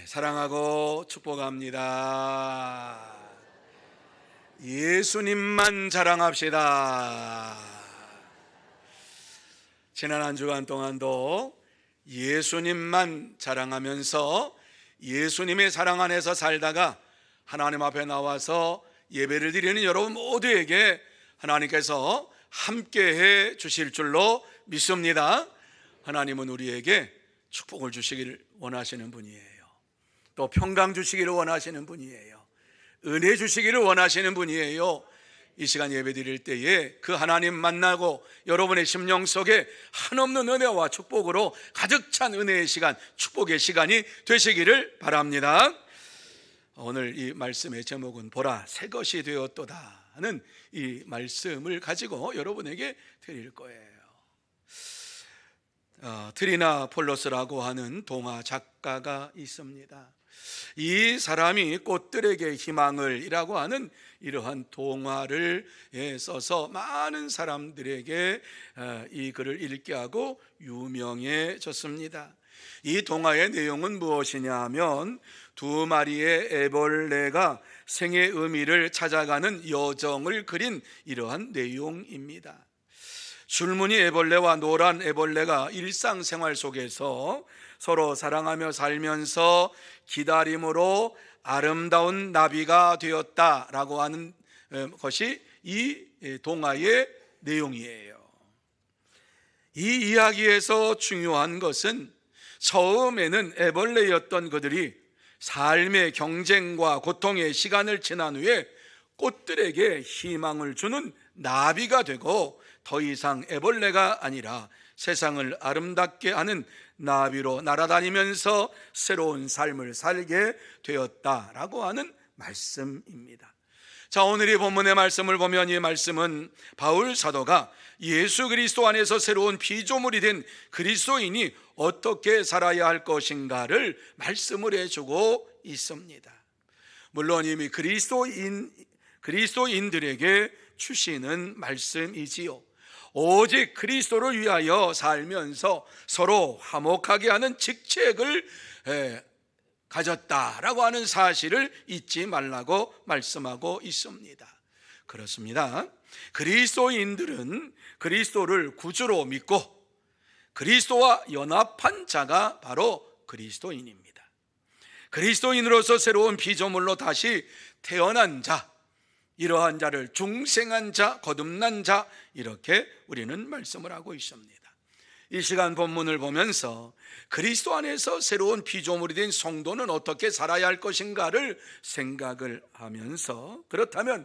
사랑하고 축복합니다. 예수님만 자랑합시다. 지난 한 주간 동안도 예수님만 자랑하면서 예수님의 사랑 안에서 살다가 하나님 앞에 나와서 예배를 드리는 여러분 모두에게 하나님께서 함께해 주실 줄로 믿습니다. 하나님은 우리에게 축복을 주시기를 원하시는 분이에요. 또 평강 주시기를 원하시는 분이에요. 은혜 주시기를 원하시는 분이에요. 이 시간 예배 드릴 때에 그 하나님 만나고 여러분의 심령 속에 한없는 은혜와 축복으로 가득 찬 은혜의 시간, 축복의 시간이 되시기를 바랍니다. 오늘 이 말씀의 제목은 보라 새 것이 되었도다 하는 이 말씀을 가지고 여러분에게 드릴 거예요. 트리나 폴로스라고 하는 동화 작가가 있습니다. 이 사람이 꽃들에게 희망을 이라고 하는 이러한 동화를 써서 많은 사람들에게 이 글을 읽게 하고 유명해졌습니다. 이 동화의 내용은 무엇이냐 하면 두 마리의 애벌레가 생의 의미를 찾아가는 여정을 그린 이러한 내용입니다. 줄무늬 애벌레와 노란 애벌레가 일상생활 속에서 서로 사랑하며 살면서 기다림으로 아름다운 나비가 되었다라고 하는 것이 이 동화의 내용이에요. 이 이야기에서 중요한 것은 처음에는 애벌레였던 그들이 삶의 경쟁과 고통의 시간을 지난 후에 꽃들에게 희망을 주는 나비가 되고 더 이상 애벌레가 아니라 세상을 아름답게 하는 나비로 날아다니면서 새로운 삶을 살게 되었다라고 하는 말씀입니다. 자, 오늘 이 본문의 말씀을 보면 이 말씀은 바울 사도가 예수 그리스도 안에서 새로운 피조물이 된 그리스도인이 어떻게 살아야 할 것인가를 말씀을 해주고 있습니다. 물론 이미 그리스도인들에게 주시는 말씀이지요. 오직 그리스도를 위하여 살면서 서로 화목하게 하는 직책을 가졌다라고 하는 사실을 잊지 말라고 말씀하고 있습니다. 그렇습니다. 그리스도인들은 그리스도를 구주로 믿고 그리스도와 연합한 자가 바로 그리스도인입니다. 그리스도인으로서 새로운 피조물로 다시 태어난 자, 이러한 자를 중생한 자, 거듭난 자, 이렇게 우리는 말씀을 하고 있습니다. 이 시간 본문을 보면서 그리스도 안에서 새로운 피조물이 된 성도는 어떻게 살아야 할 것인가를 생각을 하면서, 그렇다면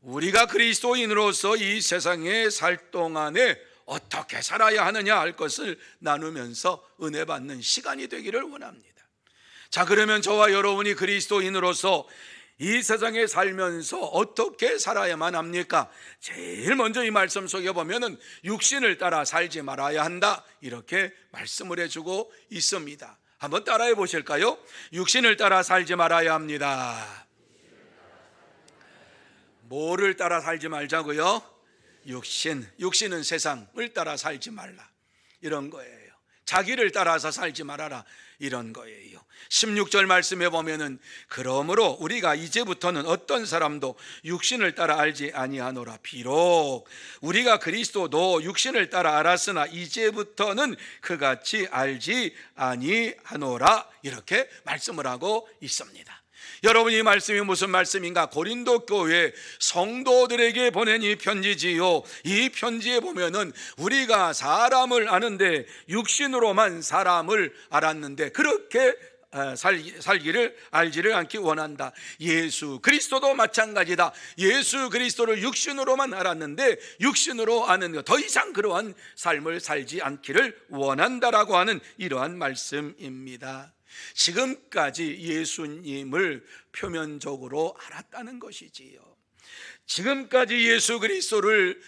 우리가 그리스도인으로서 이 세상에 살 동안에 어떻게 살아야 하느냐 할 것을 나누면서 은혜 받는 시간이 되기를 원합니다. 자, 그러면 저와 여러분이 그리스도인으로서 이 세상에 살면서 어떻게 살아야만 합니까? 제일 먼저 이 말씀 속에 보면은 육신을 따라 살지 말아야 한다, 이렇게 말씀을 해주고 있습니다. 한번 따라해 보실까요? 육신을 따라 살지 말아야 합니다. 뭐를 따라 살지 말자고요? 육신은 세상을 따라 살지 말라, 이런 거예요. 자기를 따라서 살지 말아라, 이런 거예요. 16절 말씀에 보면은 그러므로 우리가 이제부터는 어떤 사람도 육신을 따라 알지 아니하노라. 비록 우리가 그리스도도 육신을 따라 알았으나 이제부터는 그같이 알지 아니하노라, 이렇게 말씀을 하고 있습니다. 여러분, 이 말씀이 무슨 말씀인가? 고린도 교회 성도들에게 보낸 이 편지지요. 이 편지에 보면은 우리가 사람을 아는데 육신으로만 사람을 알았는데 그렇게 살기를 알지를 않기 원한다. 예수 그리스도도 마찬가지다. 예수 그리스도를 육신으로만 알았는데 육신으로 아는 것, 더 이상 그러한 삶을 살지 않기를 원한다라고 하는 이러한 말씀입니다. 지금까지 예수님을 표면적으로 알았다는 것이지요. 지금까지 예수 그리스도를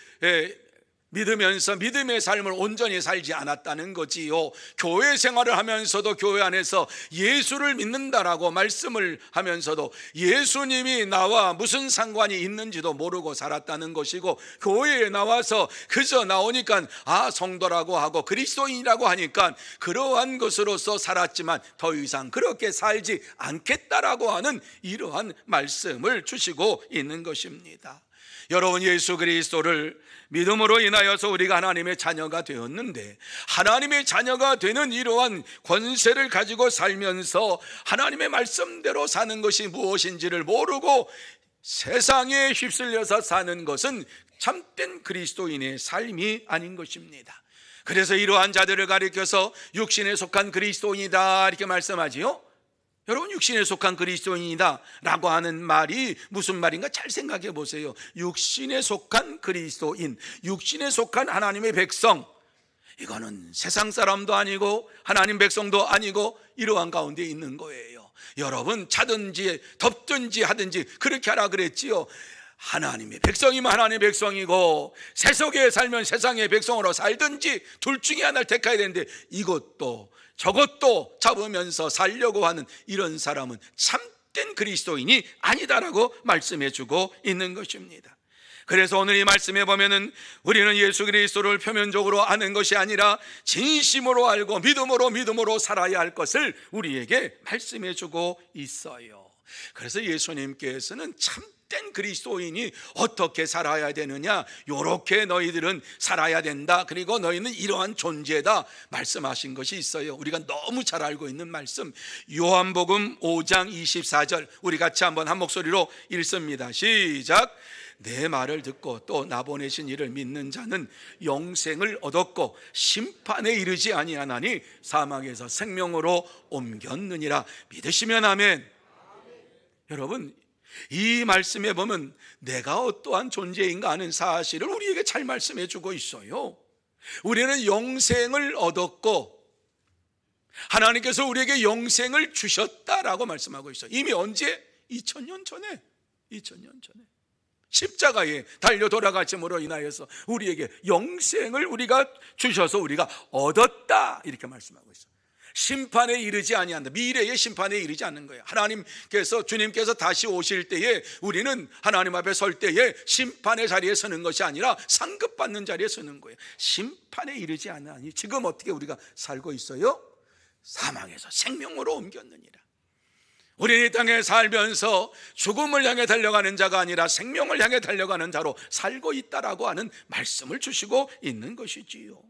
믿으면서 믿음의 삶을 온전히 살지 않았다는 거지요. 교회 생활을 하면서도 교회 안에서 예수를 믿는다라고 말씀을 하면서도 예수님이 나와 무슨 상관이 있는지도 모르고 살았다는 것이고, 교회에 나와서 그저 나오니까 성도라고 하고 그리스도인이라고 하니까 그러한 것으로서 살았지만 더 이상 그렇게 살지 않겠다라고 하는 이러한 말씀을 주시고 있는 것입니다. 여러분, 예수 그리스도를 믿음으로 인하여서 우리가 하나님의 자녀가 되었는데, 하나님의 자녀가 되는 이러한 권세를 가지고 살면서 하나님의 말씀대로 사는 것이 무엇인지를 모르고 세상에 휩쓸려서 사는 것은 참된 그리스도인의 삶이 아닌 것입니다. 그래서 이러한 자들을 가리켜서 육신에 속한 그리스도인이다 이렇게 말씀하지요. 여러분, 육신에 속한 그리스도인이다 라고 하는 말이 무슨 말인가 잘 생각해 보세요. 육신에 속한 그리스도인, 육신에 속한 하나님의 백성, 이거는 세상 사람도 아니고 하나님 백성도 아니고 이러한 가운데 있는 거예요. 여러분, 자든지 덥든지 하든지 그렇게 하라 그랬지요. 하나님의 백성이면 하나님의 백성이고 세속에 살면 세상의 백성으로 살든지 둘 중에 하나를 택해야 되는데, 이것도 저것도 잡으면서 살려고 하는 이런 사람은 참된 그리스도인이 아니다라고 말씀해 주고 있는 것입니다. 그래서 오늘 이 말씀에 보면은 우리는 예수 그리스도를 표면적으로 아는 것이 아니라 진심으로 알고 믿음으로 살아야 할 것을 우리에게 말씀해 주고 있어요. 그래서 예수님께서는 참된 그리스도인이 어떻게 살아야 되느냐, 요렇게 너희들은 살아야 된다, 그리고 너희는 이러한 존재다 말씀하신 것이 있어요. 우리가 너무 잘 알고 있는 말씀, 요한복음 5장 24절 우리 같이 한번 한 목소리로 읽습니다. 시작. 내 말을 듣고 또 나 보내신 이를 믿는 자는 영생을 얻었고 심판에 이르지 아니하나니 사망에서 생명으로 옮겼느니라. 믿으시면 아멘. 여러분, 이 말씀에 보면 내가 어떠한 존재인가 하는 사실을 우리에게 잘 말씀해 주고 있어요. 우리는 영생을 얻었고 하나님께서 우리에게 영생을 주셨다라고 말씀하고 있어요. 이미 언제? 2000년 전에 십자가에 달려 돌아가심으로 인하여서 우리에게 영생을 우리가 주셔서 우리가 얻었다 이렇게 말씀하고 있어요. 심판에 이르지 아니한다. 미래의 심판에 이르지 않는 거예요. 주님께서 다시 오실 때에 우리는 하나님 앞에 설 때에 심판의 자리에 서는 것이 아니라 상급받는 자리에 서는 거예요. 심판에 이르지 않으니 지금 어떻게 우리가 살고 있어요? 사망에서 생명으로 옮겼느니라. 우리는 이 땅에 살면서 죽음을 향해 달려가는 자가 아니라 생명을 향해 달려가는 자로 살고 있다라고 하는 말씀을 주시고 있는 것이지요.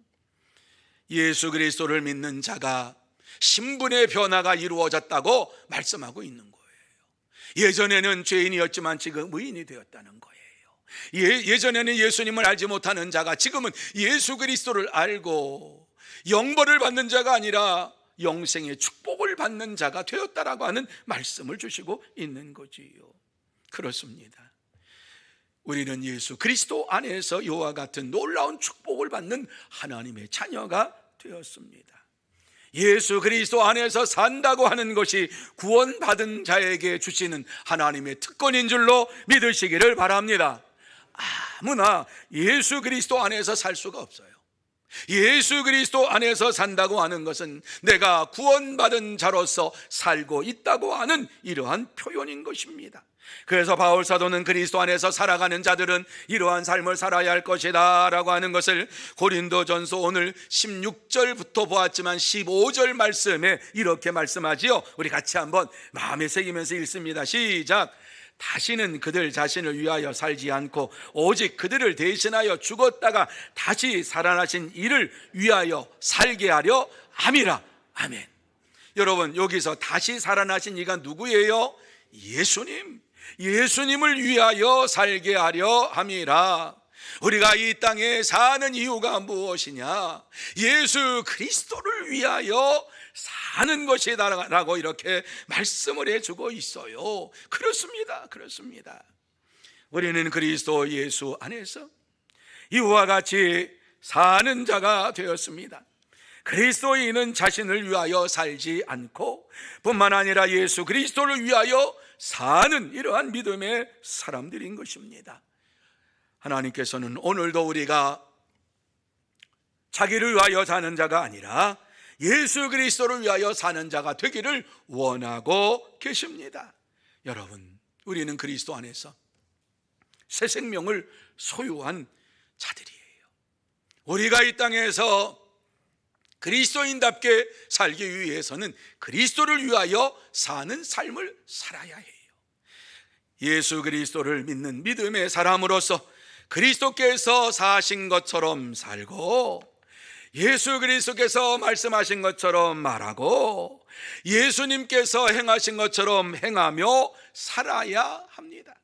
예수 그리스도를 믿는 자가 신분의 변화가 이루어졌다고 말씀하고 있는 거예요. 예전에는 죄인이었지만 지금 의인이 되었다는 거예요. 예전에는 예수님을 알지 못하는 자가 지금은 예수 그리스도를 알고 영벌을 받는 자가 아니라 영생의 축복을 받는 자가 되었다라고 하는 말씀을 주시고 있는 거지요. 그렇습니다. 우리는 예수 그리스도 안에서 이와 같은 놀라운 축복을 받는 하나님의 자녀가 되었습니다. 예수 그리스도 안에서 산다고 하는 것이 구원받은 자에게 주시는 하나님의 특권인 줄로 믿으시기를 바랍니다. 아무나 예수 그리스도 안에서 살 수가 없어요. 예수 그리스도 안에서 산다고 하는 것은 내가 구원받은 자로서 살고 있다고 하는 이러한 표현인 것입니다. 그래서 바울 사도는 그리스도 안에서 살아가는 자들은 이러한 삶을 살아야 할 것이다 라고 하는 것을 고린도전서 오늘 16절부터 보았지만 15절 말씀에 이렇게 말씀하지요. 우리 같이 한번 마음에 새기면서 읽습니다. 시작. 다시는 그들 자신을 위하여 살지 않고 오직 그들을 대신하여 죽었다가 다시 살아나신 이를 위하여 살게 하려 함이라. 아멘. 여러분, 여기서 다시 살아나신 이가 누구예요? 예수님을 위하여 살게 하려 함이라. 우리가 이 땅에 사는 이유가 무엇이냐? 예수 그리스도를 위하여 사는 것이다라고 이렇게 말씀을 해주고 있어요. 그렇습니다. 우리는 그리스도 예수 안에서 이와 같이 사는 자가 되었습니다. 그리스도인은 자신을 위하여 살지 않고 뿐만 아니라 예수 그리스도를 위하여 사는 이러한 믿음의 사람들인 것입니다. 하나님께서는 오늘도 우리가 자기를 위하여 사는 자가 아니라 예수 그리스도를 위하여 사는 자가 되기를 원하고 계십니다. 여러분, 우리는 그리스도 안에서 새 생명을 소유한 자들이에요. 우리가 이 땅에서 그리스도인답게 살기 위해서는 그리스도를 위하여 사는 삶을 살아야 해요. 예수 그리스도를 믿는 믿음의 사람으로서 그리스도께서 사신 것처럼 살고, 예수 그리스도께서 말씀하신 것처럼 말하고, 예수님께서 행하신 것처럼 행하며 살아야 합니다.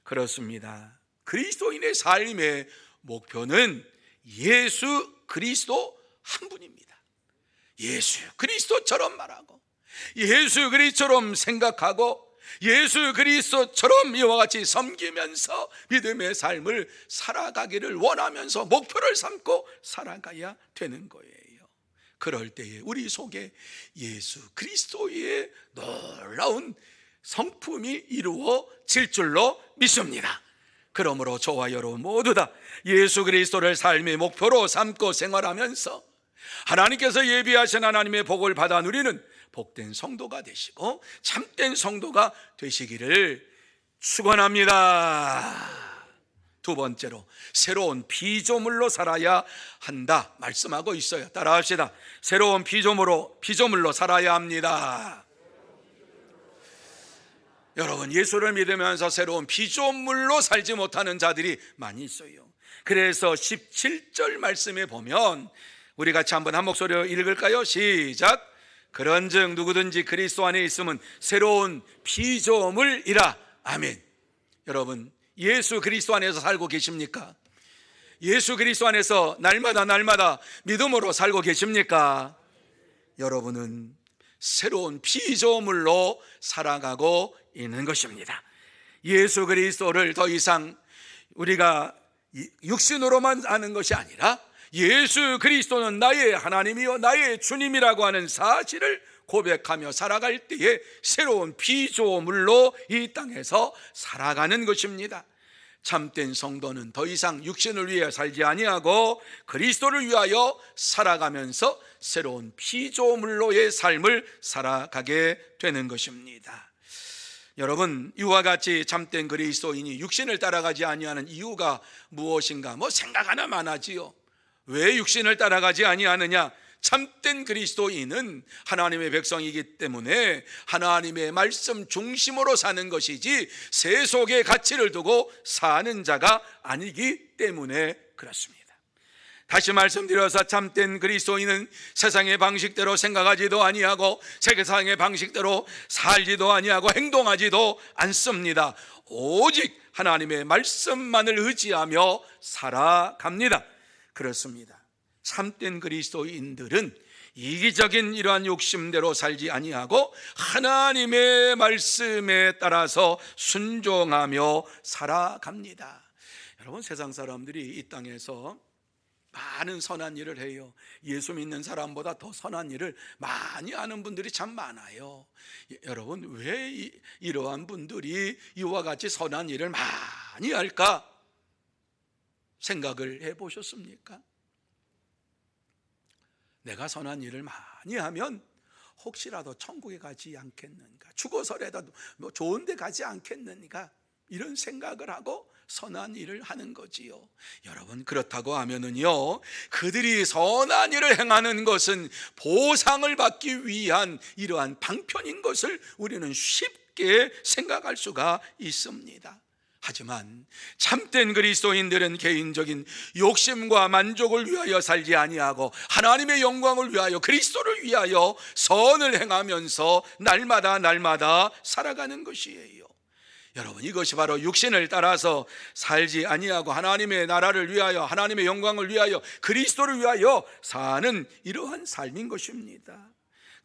그렇습니다. 그리스도인의 삶의 목표는 예수 그리스도 한 분입니다. 예수 그리스도처럼 말하고, 예수 그리스도처럼 생각하고, 예수 그리스도처럼 이와 같이 섬기면서 믿음의 삶을 살아가기를 원하면서 목표를 삼고 살아가야 되는 거예요. 그럴 때에 우리 속에 예수 그리스도의 놀라운 성품이 이루어질 줄로 믿습니다. 그러므로 저와 여러분 모두 다 예수 그리스도를 삶의 목표로 삼고 생활하면서 하나님께서 예비하신 하나님의 복을 받아 누리는 복된 성도가 되시고 참된 성도가 되시기를 축원합니다. 두 번째로, 새로운 피조물로 살아야 한다 말씀하고 있어요. 따라합시다. 새로운 피조물로 살아야 합니다. 여러분, 예수를 믿으면서 새로운 피조물로 살지 못하는 자들이 많이 있어요. 그래서 17절 말씀에 보면 우리 같이 한번 한 목소리로 읽을까요? 시작. 그런즉 누구든지 그리스도 안에 있으면 새로운 피조물이라. 아멘. 여러분, 예수 그리스도 안에서 살고 계십니까? 예수 그리스도 안에서 날마다 믿음으로 살고 계십니까? 여러분은 새로운 피조물로 살아가고 있는 것입니다. 예수 그리스도를 더 이상 우리가 육신으로만 아는 것이 아니라 예수 그리스도는 나의 하나님이요 나의 주님이라고 하는 사실을 고백하며 살아갈 때에 새로운 피조물로 이 땅에서 살아가는 것입니다. 참된 성도는 더 이상 육신을 위해 살지 아니하고 그리스도를 위하여 살아가면서 새로운 피조물로의 삶을 살아가게 되는 것입니다. 여러분, 이와 같이 참된 그리스도인이 육신을 따라가지 아니하는 이유가 무엇인가? 생각 하나 많아지요. 왜 육신을 따라가지 아니하느냐? 참된 그리스도인은 하나님의 백성이기 때문에 하나님의 말씀 중심으로 사는 것이지 세속의 가치를 두고 사는 자가 아니기 때문에 그렇습니다. 다시 말씀드려서 참된 그리스도인은 세상의 방식대로 생각하지도 아니하고 세상의 방식대로 살지도 아니하고 행동하지도 않습니다. 오직 하나님의 말씀만을 의지하며 살아갑니다. 그렇습니다. 참된 그리스도인들은 이기적인 이러한 욕심대로 살지 아니하고 하나님의 말씀에 따라서 순종하며 살아갑니다. 여러분, 세상 사람들이 이 땅에서 많은 선한 일을 해요. 예수 믿는 사람보다 더 선한 일을 많이 하는 분들이 참 많아요. 여러분, 왜 이러한 분들이 이와 같이 선한 일을 많이 할까? 생각을 해보셨습니까? 내가 선한 일을 많이 하면 혹시라도 천국에 가지 않겠는가, 죽어서라도 좋은 데 가지 않겠는가, 이런 생각을 하고 선한 일을 하는 거지요. 여러분, 그렇다고 하면은요, 그들이 선한 일을 행하는 것은 보상을 받기 위한 이러한 방편인 것을 우리는 쉽게 생각할 수가 있습니다. 하지만 참된 그리스도인들은 개인적인 욕심과 만족을 위하여 살지 아니하고 하나님의 영광을 위하여 그리스도를 위하여 선을 행하면서 날마다 살아가는 것이에요. 여러분, 이것이 바로 육신을 따라서 살지 아니하고 하나님의 나라를 위하여 하나님의 영광을 위하여 그리스도를 위하여 사는 이러한 삶인 것입니다.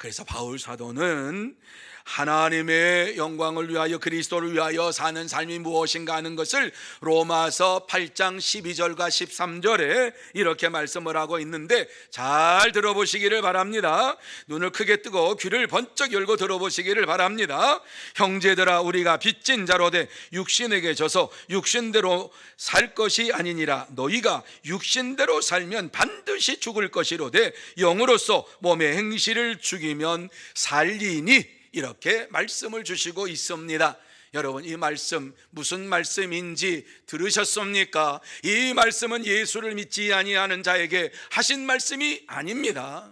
그래서 바울 사도는 하나님의 영광을 위하여 그리스도를 위하여 사는 삶이 무엇인가 하는 것을 로마서 8장 12절과 13절에 이렇게 말씀을 하고 있는데, 잘 들어보시기를 바랍니다. 눈을 크게 뜨고 귀를 번쩍 열고 들어보시기를 바랍니다. 형제들아, 우리가 빚진 자로 돼 육신에게 져서 육신대로 살 것이 아니니라. 너희가 육신대로 살면 반드시 죽을 것이로되 영으로서 몸의 행실을 죽이면 살리니, 이렇게 말씀을 주시고 있습니다. 여러분, 이 말씀 무슨 말씀인지 들으셨습니까? 이 말씀은 예수를 믿지 아니하는 자에게 하신 말씀이 아닙니다.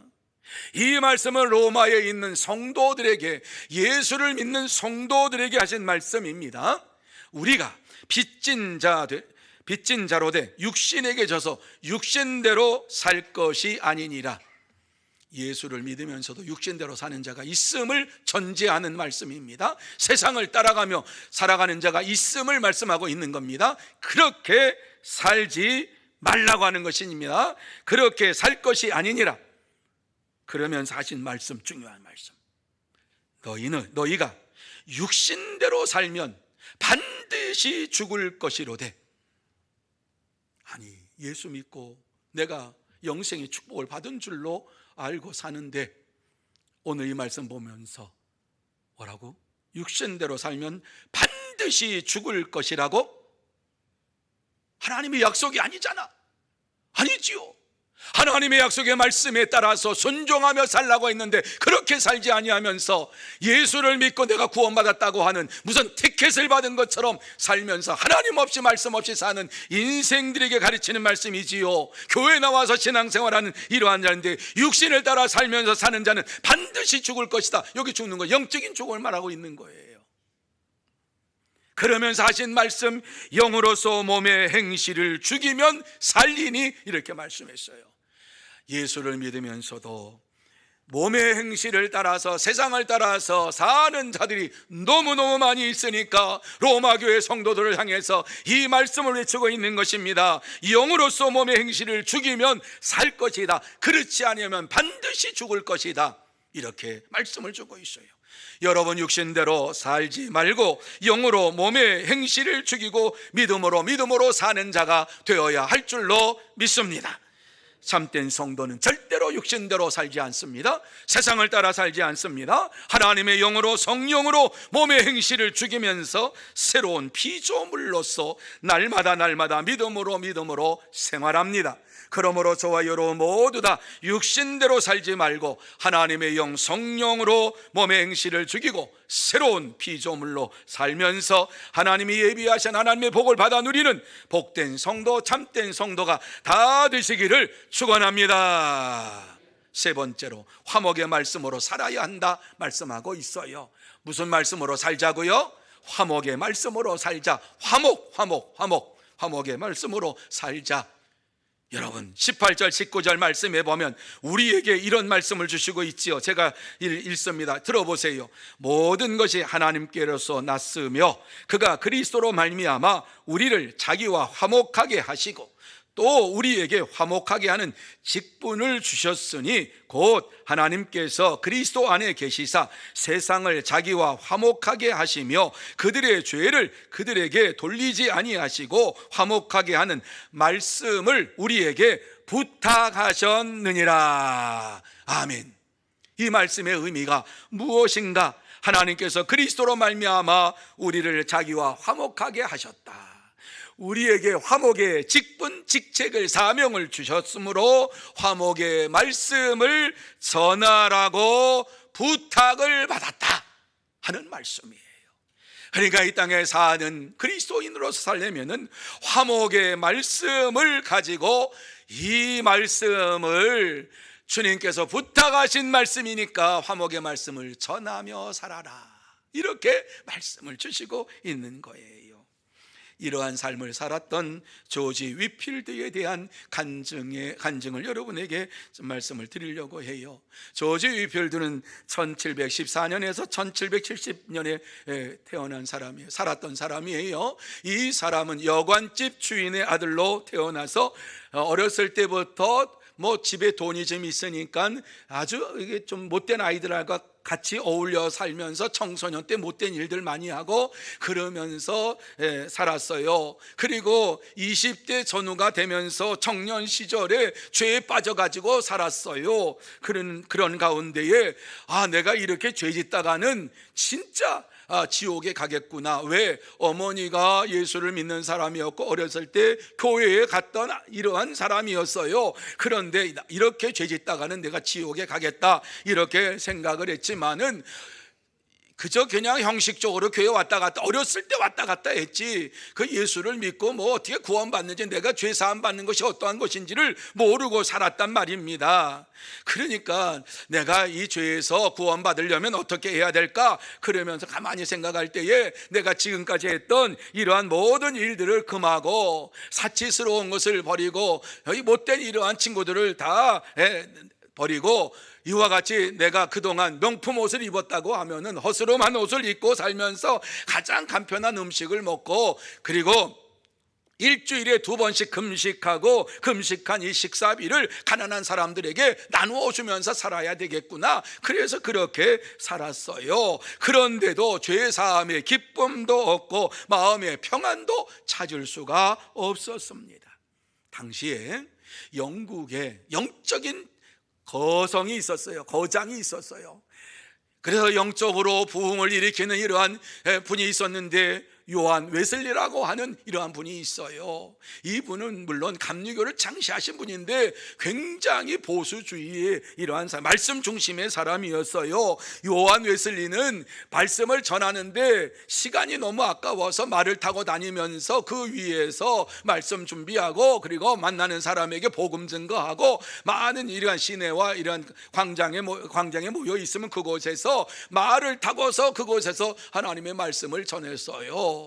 이 말씀은 로마에 있는 성도들에게, 예수를 믿는 성도들에게 하신 말씀입니다. 우리가 빚진 자로 돼 육신에게 져서 육신대로 살 것이 아니니라. 예수를 믿으면서도 육신대로 사는 자가 있음을 전제하는 말씀입니다. 세상을 따라가며 살아가는 자가 있음을 말씀하고 있는 겁니다. 그렇게 살지 말라고 하는 것입니다. 그렇게 살 것이 아니니라. 그러면서 하신 말씀, 중요한 말씀, 너희가 육신대로 살면 반드시 죽을 것이로되. 아니, 예수 믿고 내가 영생의 축복을 받은 줄로 알고 사는데 오늘 이 말씀 보면서 뭐라고? 육신대로 살면 반드시 죽을 것이라고? 하나님의 약속이 아니잖아. 아니지요. 하나님의 약속의 말씀에 따라서 순종하며 살라고 했는데 그렇게 살지 아니하면서 예수를 믿고 내가 구원받았다고 하는 무슨 티켓을 받은 것처럼 살면서 하나님 없이 말씀 없이 사는 인생들에게 가르치는 말씀이지요. 교회 나와서 신앙생활하는 이러한 자인데 육신을 따라 살면서 사는 자는 반드시 죽을 것이다. 여기 죽는 거 영적인 죽음을 말하고 있는 거예요. 그러면서 하신 말씀, 영으로서 몸의 행실을 죽이면 살리니, 이렇게 말씀했어요. 예수를 믿으면서도 몸의 행실을 따라서 세상을 따라서 사는 자들이 너무너무 많이 있으니까 로마교회 성도들을 향해서 이 말씀을 외치고 있는 것입니다. 영으로서 몸의 행실을 죽이면 살 것이다. 그렇지 않으면 반드시 죽을 것이다. 이렇게 말씀을 주고 있어요. 여러분, 육신대로 살지 말고 영으로 몸의 행실을 죽이고 믿음으로 사는 자가 되어야 할 줄로 믿습니다. 참된 성도는 절대로 육신대로 살지 않습니다. 세상을 따라 살지 않습니다. 하나님의 영으로, 성령으로 몸의 행실을 죽이면서 새로운 피조물로서 날마다 믿음으로 생활합니다. 그러므로 저와 여러분 모두 다 육신대로 살지 말고 하나님의 영, 성령으로 몸의 행실을 죽이고 새로운 피조물로 살면서 하나님이 예비하신 하나님의 복을 받아 누리는 복된 성도, 참된 성도가 다 되시기를 축원합니다. 세 번째로, 화목의 말씀으로 살아야 한다 말씀하고 있어요. 무슨 말씀으로 살자고요? 화목의 말씀으로 살자. 화목의 말씀으로 살자. 여러분, 18절 19절 말씀에 보면 우리에게 이런 말씀을 주시고 있지요. 제가 읽습니다. 들어보세요. 모든 것이 하나님께로서 났으며 그가 그리스도로 말미암아 우리를 자기와 화목하게 하시고 또 우리에게 화목하게 하는 직분을 주셨으니 곧 하나님께서 그리스도 안에 계시사 세상을 자기와 화목하게 하시며 그들의 죄를 그들에게 돌리지 아니하시고 화목하게 하는 말씀을 우리에게 부탁하셨느니라. 아멘. 이 말씀의 의미가 무엇인가? 하나님께서 그리스도로 말미암아 우리를 자기와 화목하게 하셨다. 우리에게 화목의 직분, 직책을, 사명을 주셨으므로 화목의 말씀을 전하라고 부탁을 받았다 하는 말씀이에요. 그러니까 이 땅에 사는 그리스도인으로서 살려면은 화목의 말씀을 가지고 이 말씀을 주님께서 부탁하신 말씀이니까 화목의 말씀을 전하며 살아라, 이렇게 말씀을 주시고 있는 거예요. 이러한 삶을 살았던 조지 위필드에 대한 간증을 여러분에게 좀 말씀을 드리려고 해요. 조지 위필드는 1714년에서 1770년에 태어난 사람이에요. 살았던 사람이에요. 이 사람은 여관집 주인의 아들로 태어나서 어렸을 때부터 뭐 집에 돈이 좀 있으니까 아주 이게 좀 못된 아이들과 같이 어울려 살면서 청소년 때 못된 일들 많이 하고 그러면서 살았어요. 그리고 20대 전후가 되면서 청년 시절에 죄에 빠져가지고 살았어요. 그런 가운데에 내가 이렇게 죄 짓다가는 진짜 지옥에 가겠구나. 왜? 어머니가 예수를 믿는 사람이었고 어렸을 때 교회에 갔던 이러한 사람이었어요. 그런데 이렇게 죄 짓다가는 내가 지옥에 가겠다 이렇게 생각을 했지만은 그저 그냥 형식적으로 교회 왔다 갔다 어렸을 때 왔다 갔다 했지 그 예수를 믿고 뭐 어떻게 구원받는지 내가 죄 사함 받는 것이 어떠한 것인지를 모르고 살았단 말입니다. 그러니까 내가 이 죄에서 구원받으려면 어떻게 해야 될까 그러면서 가만히 생각할 때에 내가 지금까지 했던 이러한 모든 일들을 금하고 사치스러운 것을 버리고 이 못된 이러한 친구들을 다 버리고 이와 같이 내가 그동안 명품 옷을 입었다고 하면은 허스름한 옷을 입고 살면서 가장 간편한 음식을 먹고 그리고 일주일에 2번씩 금식하고 금식한 이 식사비를 가난한 사람들에게 나누어 주면서 살아야 되겠구나. 그래서 그렇게 살았어요. 그런데도 죄사함의 기쁨도 없고 마음의 평안도 찾을 수가 없었습니다. 당시에 영국에 영적인 거성이 있었어요. 거장이 있었어요. 그래서 영적으로 부흥을 일으키는 이러한 분이 있었는데 요한 웨슬리라고 하는 이러한 분이 있어요. 이분은 물론 감리교를 창시하신 분인데 굉장히 보수주의의 이러한 말씀 중심의 사람이었어요. 요한 웨슬리는 말씀을 전하는데 시간이 너무 아까워서 말을 타고 다니면서 그 위에서 말씀 준비하고 그리고 만나는 사람에게 복음 증거하고 많은 이러한 시내와 이러한 광장에 모여 있으면 그곳에서 말을 타고서 그곳에서 하나님의 말씀을 전했어요.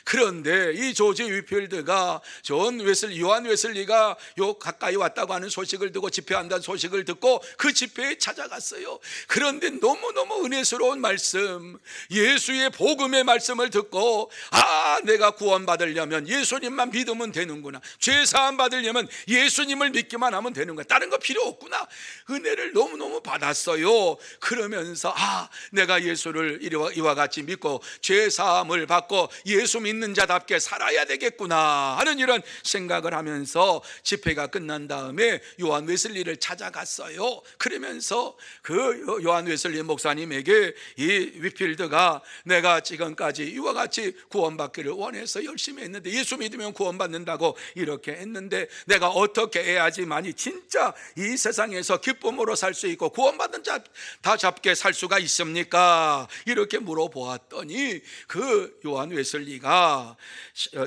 그런데 이 조지 위필드가 요한 웨슬리가 가까이 왔다고 하는 소식을 듣고 집회한다는 소식을 듣고 그 집회에 찾아갔어요. 그런데 너무너무 은혜스러운 말씀, 예수의 복음의 말씀을 듣고 내가 구원받으려면 예수님만 믿으면 되는구나. 죄사함 받으려면 예수님을 믿기만 하면 되는구나. 다른 거 필요 없구나. 은혜를 너무너무 받았어요. 그러면서 내가 예수를 이와 같이 믿고 죄사함을 받고 예수 믿는 자답게 살아야 되겠구나 하는 이런 생각을 하면서 집회가 끝난 다음에 요한 웨슬리를 찾아갔어요. 그러면서 그 요한 웨슬리 목사님에게 이 위필드가 내가 지금까지 이와 같이 구원받기를 원해서 열심히 했는데 예수 믿으면 구원받는다고 이렇게 했는데 내가 어떻게 해야지만이 진짜 이 세상에서 기쁨으로 살 수 있고 구원받은 자 다 잡게 살 수가 있습니까? 이렇게 물어보았더니 그 요한 웨슬리가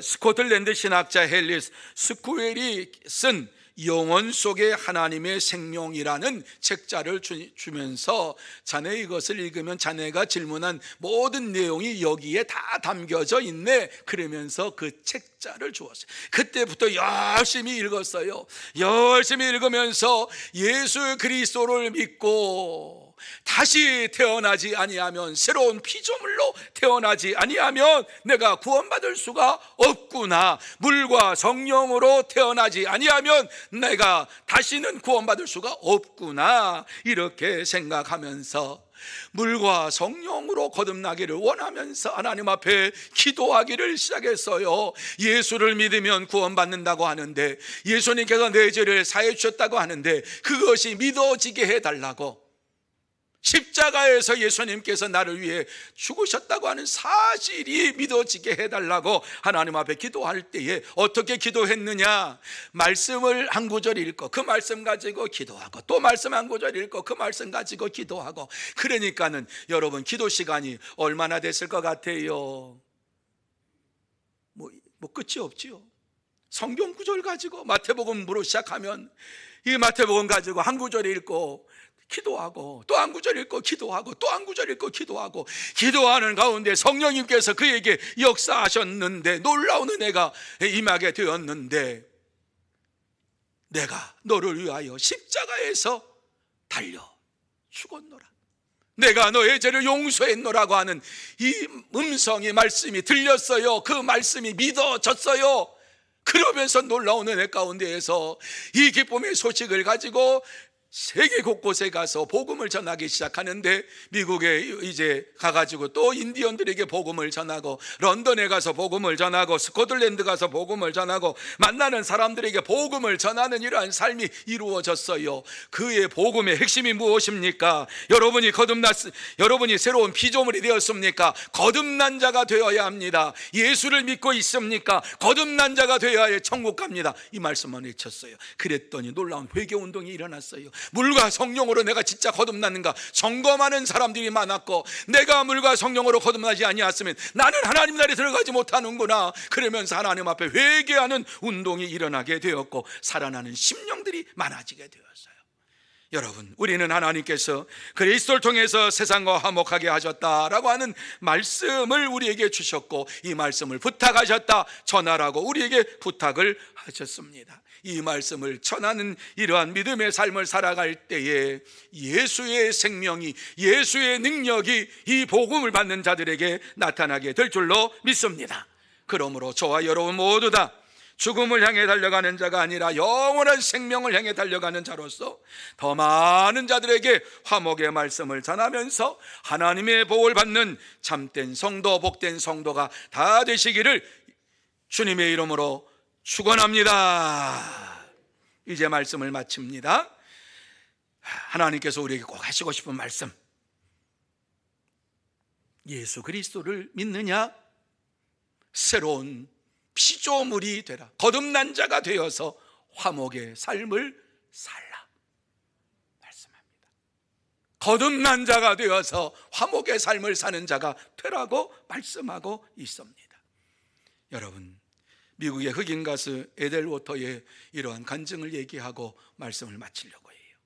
스코틀랜드 신학자 헬리스 스쿠웰이 쓴 영혼 속에 하나님의 생명이라는 책자를 주면서 자네 이것을 읽으면 자네가 질문한 모든 내용이 여기에 다 담겨져 있네 그러면서 그 책자를 주었어요. 그때부터 열심히 읽었어요. 열심히 읽으면서 예수 그리스도를 믿고 다시 태어나지 아니하면 새로운 피조물로 태어나지 아니하면 내가 구원받을 수가 없구나. 물과 성령으로 태어나지 아니하면 내가 다시는 구원받을 수가 없구나. 이렇게 생각하면서 물과 성령으로 거듭나기를 원하면서 하나님 앞에 기도하기를 시작했어요. 예수를 믿으면 구원받는다고 하는데 예수님께서 내 죄를 사해 주셨다고 하는데 그것이 믿어지게 해달라고, 십자가에서 예수님께서 나를 위해 죽으셨다고 하는 사실이 믿어지게 해달라고 하나님 앞에 기도할 때에 어떻게 기도했느냐? 말씀을 한 구절 읽고 그 말씀 가지고 기도하고 또 말씀 한 구절 읽고 그 말씀 가지고 기도하고. 그러니까는 여러분 기도 시간이 얼마나 됐을 것 같아요? 뭐 끝이 없지요. 성경 구절 가지고 마태복음으로 시작하면 이 마태복음 가지고 한 구절 읽고 기도하고 또 한 구절 읽고 기도하고 또 한 구절 읽고 기도하고 기도하는 가운데 성령님께서 그에게 역사하셨는데 놀라운 은혜가 임하게 되었는데 내가 너를 위하여 십자가에서 달려 죽었노라, 내가 너의 죄를 용서했노라고 하는 이 음성의 말씀이 들렸어요. 그 말씀이 믿어졌어요. 그러면서 놀라운 은혜 가운데에서 이 기쁨의 소식을 가지고 세계 곳곳에 가서 복음을 전하기 시작하는데, 미국에 이제 가가지고 또 인디언들에게 복음을 전하고, 런던에 가서 복음을 전하고, 스코틀랜드 가서 복음을 전하고, 만나는 사람들에게 복음을 전하는 이러한 삶이 이루어졌어요. 그의 복음의 핵심이 무엇입니까? 여러분이 새로운 피조물이 되었습니까? 거듭난 자가 되어야 합니다. 예수를 믿고 있습니까? 거듭난 자가 되어야 천국 갑니다. 이 말씀만 외쳤어요. 그랬더니 놀라운 회개 운동이 일어났어요. 물과 성령으로 내가 진짜 거듭났는가 점검하는 사람들이 많았고, 내가 물과 성령으로 거듭나지 아니었으면 나는 하나님 나라에 들어가지 못하는구나. 그러면서 하나님 앞에 회개하는 운동이 일어나게 되었고, 살아나는 심령들이 많아지게 되었어요. 여러분, 우리는 하나님께서 그리스도를 통해서 세상과 화목하게 하셨다라고 하는 말씀을 우리에게 주셨고, 이 말씀을 부탁하셨다, 전하라고 우리에게 부탁을 하셨습니다. 이 말씀을 전하는 이러한 믿음의 삶을 살아갈 때에 예수의 생명이, 예수의 능력이 이 복음을 받는 자들에게 나타나게 될 줄로 믿습니다. 그러므로 저와 여러분 모두 다 죽음을 향해 달려가는 자가 아니라 영원한 생명을 향해 달려가는 자로서 더 많은 자들에게 화목의 말씀을 전하면서 하나님의 복을 받는 참된 성도, 복된 성도가 다 되시기를 주님의 이름으로 축원합니다. 이제 말씀을 마칩니다. 하나님께서 우리에게 꼭 하시고 싶은 말씀, 예수 그리스도를 믿느냐? 새로운 피조물이 되라. 거듭난 자가 되어서 화목의 삶을 살라 말씀합니다. 거듭난 자가 되어서 화목의 삶을 사는 자가 되라고 말씀하고 있습니다. 여러분, 미국의 흑인 가수 에델 워터의 이러한 간증을 얘기하고 말씀을 마치려고 해요.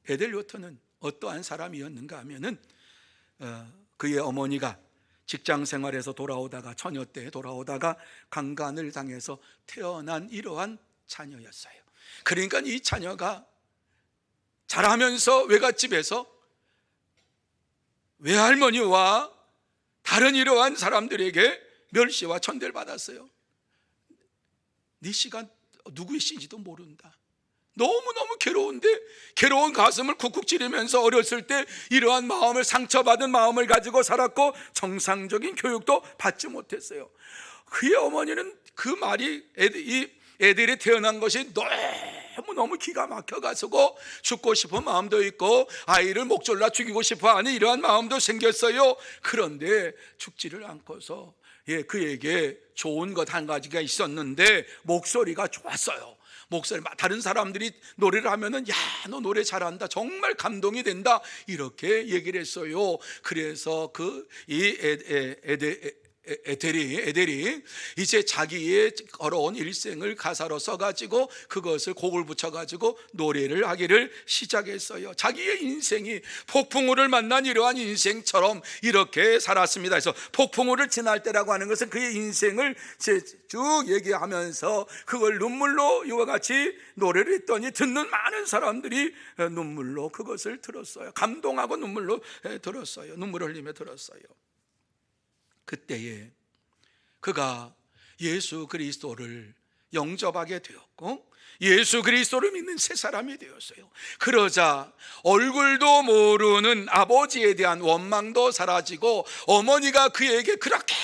에델 워터는 어떠한 사람이었는가 하면은 그의 어머니가 직장 생활에서 돌아오다가, 처녀 때 돌아오다가 강간을 당해서 태어난 이러한 자녀였어요. 그러니까 이 자녀가 자라면서 외갓집에서 외할머니와 다른 이러한 사람들에게 멸시와 천대를 받았어요. 네 씨가 누구의 씨인지도 모른다. 너무너무 괴로운데, 괴로운 가슴을 쿡쿡 찌르면서 어렸을 때 이러한 마음을, 상처받은 마음을 가지고 살았고, 정상적인 교육도 받지 못했어요. 그의 어머니는 그 말이, 이 애들이 태어난 것이 너무너무 기가 막혀가지고 죽고 싶은 마음도 있고, 아이를 목졸라 죽이고 싶어 하는 이러한 마음도 생겼어요. 그런데 죽지를 않고서 그에게 좋은 것 한 가지가 있었는데, 목소리가 좋았어요. 목소리, 다른 사람들이 노래를 하면은 야, 너 노래 잘한다, 정말 감동이 된다, 이렇게 얘기를 했어요. 그래서 에델이 이제 자기의 걸어온 일생을 가사로 써가지고 그것을 곡을 붙여가지고 노래를 하기를 시작했어요. 자기의 인생이 폭풍우를 만난 이러한 인생처럼 이렇게 살았습니다. 그래서 폭풍우를 지날 때라고 하는 것은 그의 인생을 쭉 얘기하면서 그걸 눈물로 이와 같이 노래를 했더니 듣는 많은 사람들이 눈물로 그것을 들었어요. 감동하고 눈물로 들었어요. 눈물을 흘리며 들었어요. 그때에 그가 예수 그리스도를 영접하게 되었고, 예수 그리스도를 믿는 새 사람이 되었어요. 그러자 얼굴도 모르는 아버지에 대한 원망도 사라지고, 어머니가 그에게 그렇게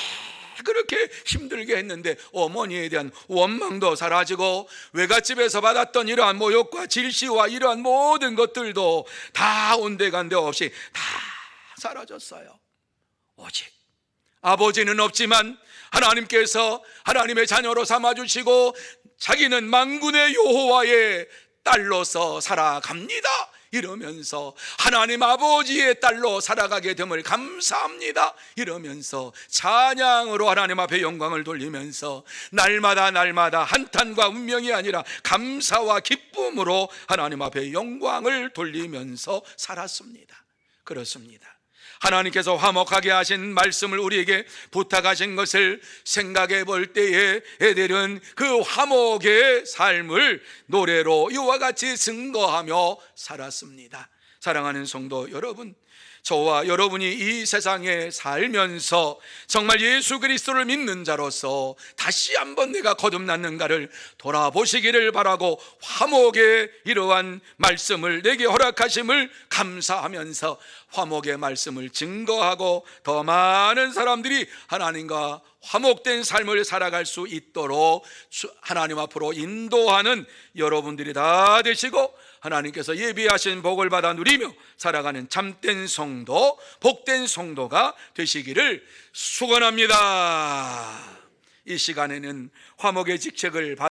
힘들게 했는데 어머니에 대한 원망도 사라지고, 외갓집에서 받았던 이러한 모욕과 질시와 이러한 모든 것들도 다 온데간데 없이 다 사라졌어요. 오직 아버지는 없지만 하나님께서 하나님의 자녀로 삼아주시고, 자기는 만군의 여호와의 딸로서 살아갑니다 이러면서, 하나님 아버지의 딸로 살아가게 됨을 감사합니다 이러면서 찬양으로 하나님 앞에 영광을 돌리면서 날마다 한탄과 운명이 아니라 감사와 기쁨으로 하나님 앞에 영광을 돌리면서 살았습니다. 그렇습니다. 하나님께서 화목하게 하신 말씀을 우리에게 부탁하신 것을 생각해 볼 때에 에델은 그 화목의 삶을 노래로 이와 같이 증거하며 살았습니다. 사랑하는 성도 여러분, 저와 여러분이 이 세상에 살면서 정말 예수 그리스도를 믿는 자로서 다시 한번 내가 거듭났는가를 돌아보시기를 바라고, 화목의 이러한 말씀을 내게 허락하심을 감사하면서 화목의 말씀을 증거하고 더 많은 사람들이 하나님과 화목된 삶을 살아갈 수 있도록 하나님 앞으로 인도하는 여러분들이 다 되시고, 하나님께서 예비하신 복을 받아 누리며 살아가는 참된 성도, 복된 성도가 되시기를 축원합니다. 이 시간에는 화목의 직책을